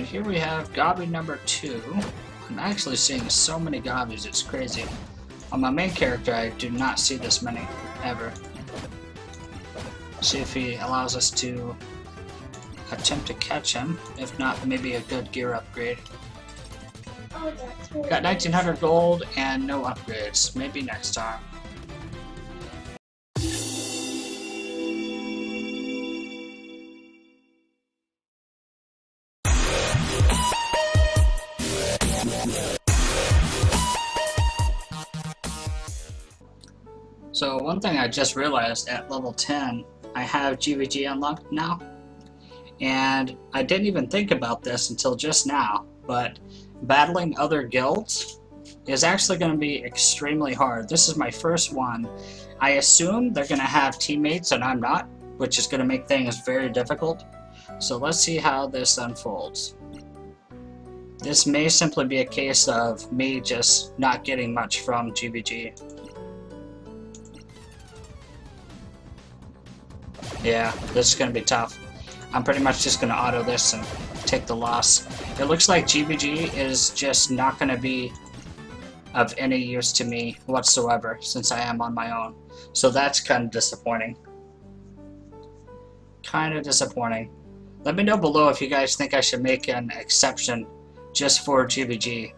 And here we have Gobby number 2. I'm actually seeing so many Gobbies, it's crazy. On my main character, I do not see this many, ever. See if he allows us to attempt to catch him. If not, maybe a good gear upgrade. Got 1900 gold and no upgrades. Maybe next time. So one thing I just realized, at level 10, I have GVG unlocked now. And I didn't even think about this until just now, but battling other guilds is actually going to be extremely hard. This is my first one. I assume they're going to have teammates and I'm not, which is going to make things very difficult. So let's see how this unfolds. This may simply be a case of me just not getting much from GVG. Yeah, this is going to be tough. I'm pretty much just going to auto this and take the loss. It looks like GVG is just not going to be of any use to me whatsoever since I am on my own. So that's kind of disappointing. Kind of disappointing. Let me know below if you guys think I should make an exception just for GVG.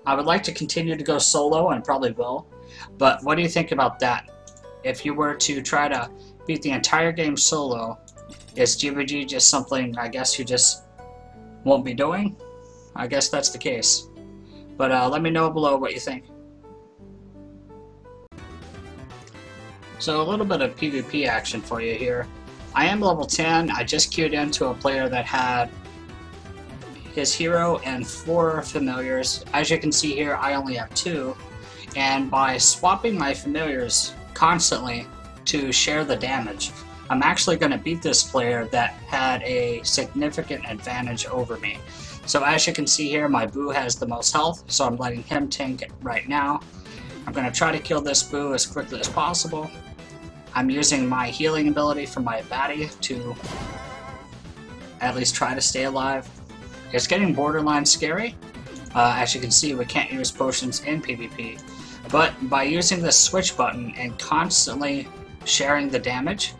I would like to continue to go solo and probably will, but what do you think about that? If you were to try to beat the entire game solo, is GVG just something I guess you just won't be doing? I guess that's the case. But let me know below what you think. So a little bit of PvP action for you here. I am level 10. I just queued into a player that had his hero and 4 familiars. As you can see here, I only have 2. And by swapping my familiars constantly to share the damage, I'm actually going to beat this player that had a significant advantage over me. So as you can see here, my Boo has the most health, so I'm letting him tank it right now. I'm going to try to kill this Boo as quickly as possible. I'm using my healing ability from my baddie to at least try to stay alive. It's getting borderline scary. As you can see, we can't use potions in PvP. But by using the switch button and constantly sharing the damage,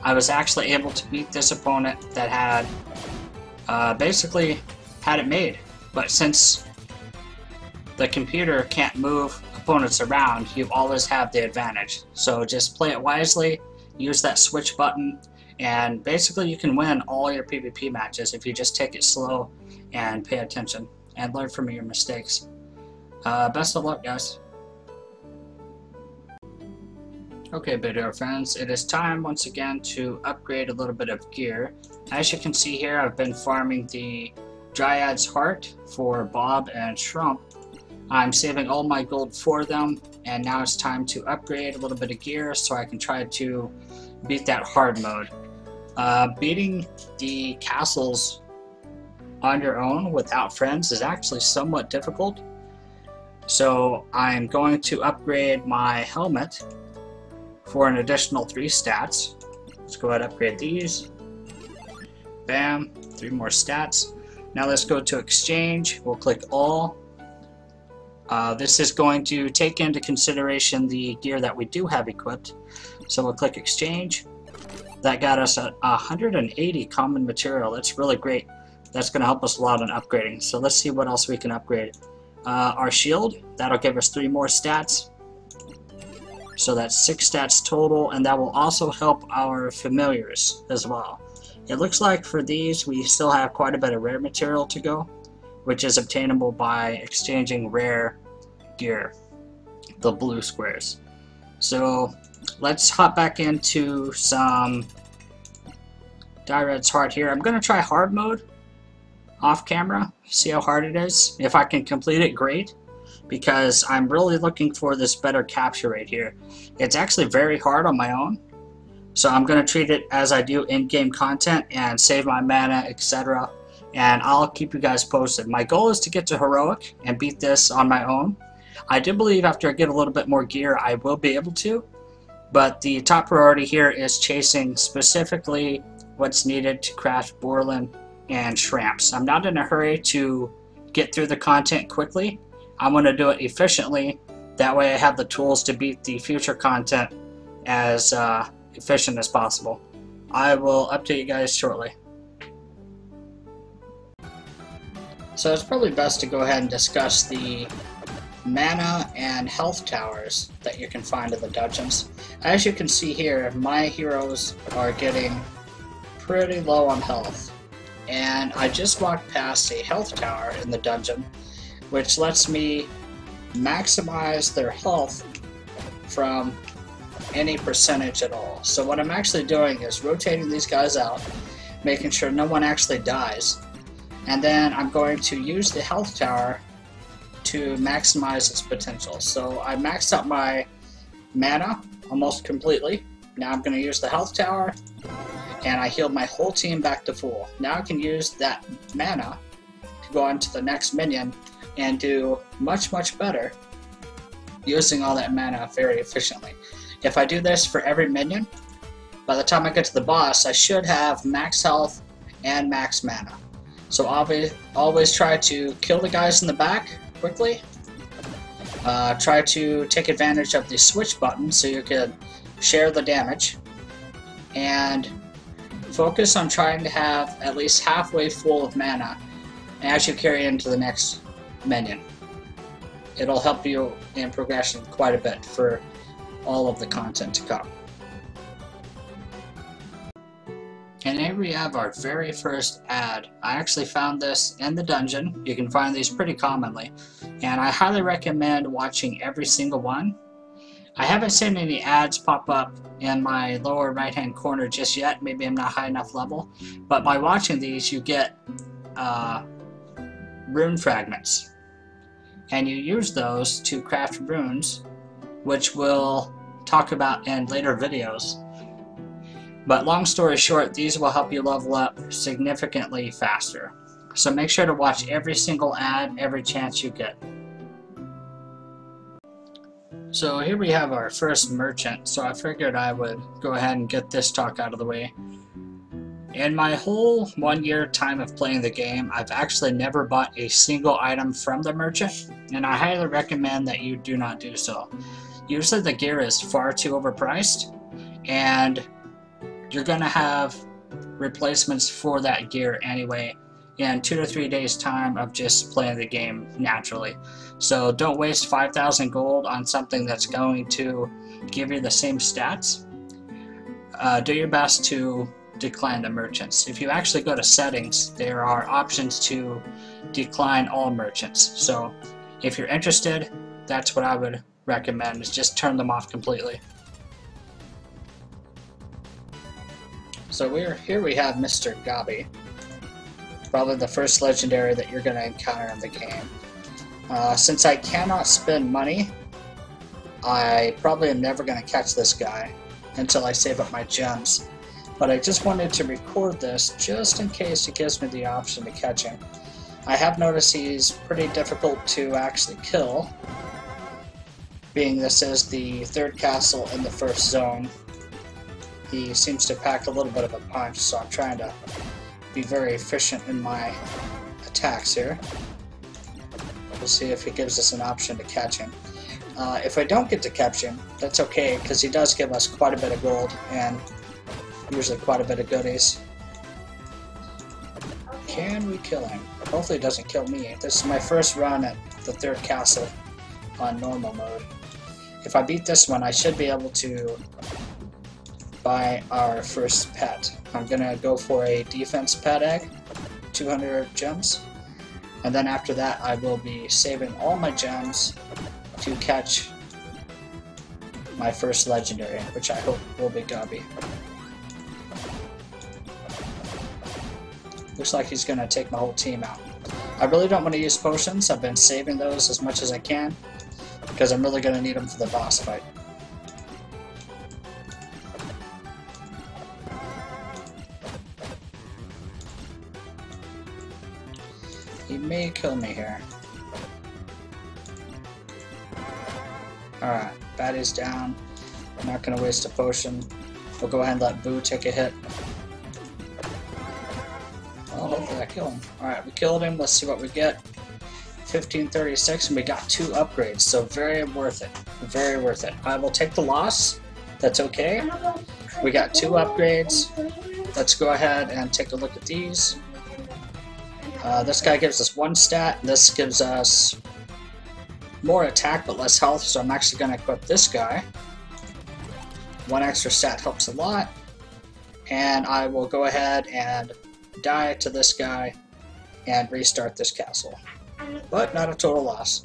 I was actually able to beat this opponent that had basically had it made. But since the computer can't move opponents around, you always have the advantage. So just play it wisely, use that switch button, and basically you can win all your PvP matches if you just take it slow and pay attention and learn from your mistakes. Best of luck, guys. Okay, video friends, it is time once again to upgrade a little bit of gear. As you can see here, I've been farming the Dryad's Heart for Bob and Shrimp. I'm saving all my gold for them, and now it's time to upgrade a little bit of gear so I can try to beat that hard mode. Beating the castles on your own without friends is actually somewhat difficult. So I'm going to upgrade my helmet for an additional 3 stats. Let's go ahead and upgrade these. Bam, 3 more stats. Now let's go to exchange. We'll click all. This is going to take into consideration the gear that we do have equipped. So we'll click exchange. That got us 180 common material. That's really great. That's going to help us a lot on upgrading. So let's see what else we can upgrade. Our shield, that'll give us 3 more stats. So that's 6 stats total, and that will also help our familiars as well. It looks like for these we still have quite a bit of rare material to go, which is obtainable by exchanging rare gear, the blue squares. So let's hop back into some Dryad's Heart here. I'm going to try hard mode off camera, see how hard it is. If I can complete it, great, because I'm really looking for this better capture rate here. It's actually very hard on my own, so I'm going to treat it as I do in-game content and save my mana, etc. And I'll keep you guys posted. My goal is to get to Heroic and beat this on my own. I do believe after I get a little bit more gear I will be able to, but the top priority here is chasing specifically what's needed to craft Borland and shrimps. I'm not in a hurry to get through the content quickly. I'm going to do it efficiently. That way I have the tools to beat the future content as efficient as possible. I will update you guys shortly. So it's probably best to go ahead and discuss the mana and health towers that you can find in the dungeons. As you can see here, my heroes are getting pretty low on health. And I just walked past a health tower in the dungeon, which lets me maximize their health from any percentage at all. So what I'm actually doing is rotating these guys out, making sure no one actually dies, and then I'm going to use the health tower to maximize its potential. So I maxed out my mana almost completely. Now I'm going to use the health tower, and I healed my whole team back to full. Now I can use that mana to go on to the next minion and do much better using all that mana very efficiently. If I do this for every minion, by the time I get to the boss, I should have max health and max mana. So always try to kill the guys in the back quickly. Try to take advantage of the switch button so you can share the damage. And focus on trying to have at least halfway full of mana as you carry into the next minion. It'll help you in progression quite a bit for all of the content to come. And here we have our very first ad. I actually found this in the dungeon. You can find these pretty commonly, and I highly recommend watching every single one. I haven't seen any ads pop up in my lower right hand corner just yet. Maybe I'm not high enough level, but by watching these you get rune fragments, and you use those to craft runes, which we'll talk about in later videos. But long story short, these will help you level up significantly faster. So make sure to watch every single ad every chance you get. So here we have our first merchant, so I figured I would go ahead and get this talk out of the way. In my whole 1 year time of playing the game, I've actually never bought a single item from the merchant, and I highly recommend that you do not do so. Usually the gear is far too overpriced, and you're going to have replacements for that gear anyway in 2 to 3 days time of just playing the game naturally. So don't waste 5,000 gold on something that's going to give you the same stats. Do your best to decline the merchants. If you actually go to settings, there are options to decline all merchants. So if you're interested, that's what I would recommend, is just turn them off completely. So here we have Mr. Gobby. Probably the first legendary that you're going to encounter in the game. Since I cannot spend money, I probably am never going to catch this guy until I save up my gems. But I just wanted to record this just in case it gives me the option to catch him. I have noticed he's pretty difficult to actually kill, being this is the third castle in the first zone. He seems to pack a little bit of a punch, so I'm trying to be very efficient in my attacks here. We'll see if he gives us an option to catch him. If I don't get to catch him, that's okay, because he does give us quite a bit of gold and usually quite a bit of goodies. Can we kill him? Hopefully he doesn't kill me. This is my first run at the third castle on normal mode. If I beat this one, I should be able to buy our first pet. I'm gonna go for a defense pet egg, 200 gems, and then after that I will be saving all my gems to catch my first legendary, which I hope will be Gobby. Looks like he's gonna take my whole team out. I really don't want to use potions. I've been saving those as much as I can because I'm really gonna need them for the boss fight. He may kill me here. Alright, baddie's down. I'm not going to waste a potion. We'll go ahead and let Boo take a hit. Well, hopefully kill him. Alright, we killed him. Let's see what we get. 1536, and we got 2 upgrades, so very worth it. Very worth it. I will take the loss. That's okay. We got 2 upgrades. Let's go ahead and take a look at these. This guy gives us 1 stat. This gives us more attack but less health, so I'm actually going to equip this guy. 1 extra stat helps a lot. And I will go ahead and die to this guy and restart this castle. But not a total loss.